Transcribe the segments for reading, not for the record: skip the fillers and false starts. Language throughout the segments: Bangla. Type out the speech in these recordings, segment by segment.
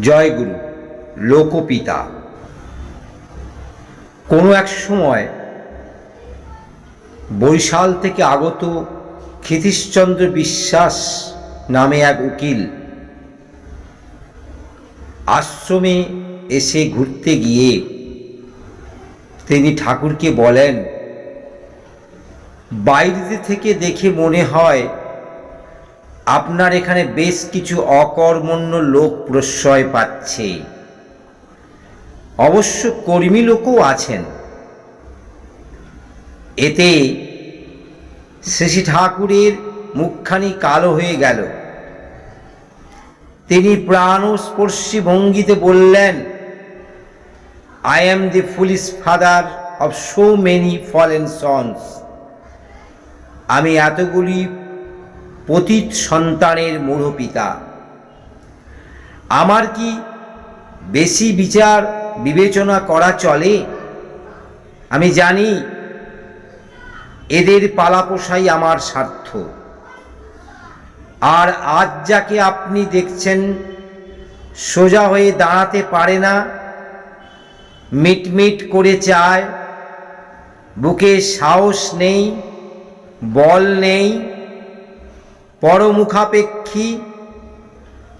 জয়গুরু লোকপিতা। কোনো এক সময় বরিশাল থেকে আগত ক্ষিতীশচন্দ্র বিশ্বাস নামে এক উকিল আশ্রমে এসে ঘুরতে গিয়ে তিনি ঠাকুরকে বলেন, বাইরে থেকে দেখে মনে হয় আপনার এখানে বেশ কিছু অকর্মণ্য লোক প্রশ্রয় পাচ্ছে, অবশ্য কর্মী লোকও আছেন। এতে শ্রী ঠাকুরের মুখখানি কালো হয়ে গেল। তিনি প্রাণস্পর্শী ভঙ্গিতে বললেন, I am the foolish father of so many fallen sons. আমি এতগুলি পতিত সন্তানের মূঢ় পিতা। আমার কি বেশি বিচার বিবেচনা করা চলে? আমি জানি এদের পালাপোষাই আমার স্বার্থ। আর আজ যাকে আপনি দেখছেন সোজা হয়ে দাঁড়াতে পারে না, মিটমিট করে চায়, বুকে সাহস নেই, বল নেই, পরমুখাপেক্ষী,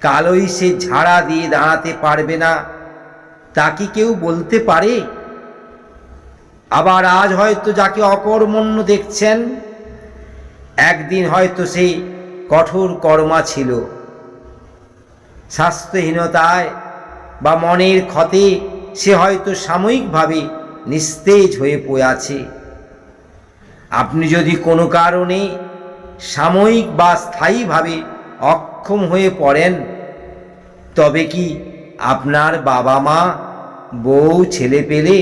কালোই সে ঝাড়া দিয়ে দাঁড়াতে পারবে না, তা কি কেউ বলতে পারে? আবার আজ হয়তো যাকে অকর্মণ্য দেখছেন, একদিন হয়তো সে কঠোর কর্মা ছিল। স্বাস্থ্যহীনতায় বা মনের ক্ষতে সে হয়তো সাময়িকভাবে নিস্তেজ হয়ে পড়ে আছে। আপনি যদি কোনো কারণে সাময়িক বা স্থায়ীভাবে অক্ষম হয়ে পড়েন, তবে কি আপনার বাবা মা, বউ, ছেলে পেলে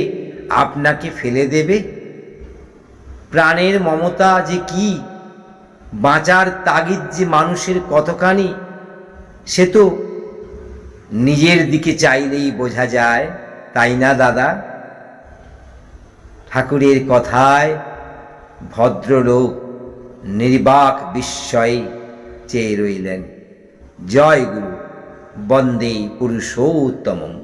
আপনাকে ফেলে দেবে? প্রাণের মমতা যে কি, বাঁচার তাগিদ যে মানুষের কতখানি, সে তো নিজের দিকে চাইলেই বোঝা যায়, তাই না দাদা? ঠাকুরের কথায় ভদ্রলোক নির্বাক বিস্ময়ে চেয়ে রইলেন। জয় গুরু, বন্দে পুরুষোত্তমম।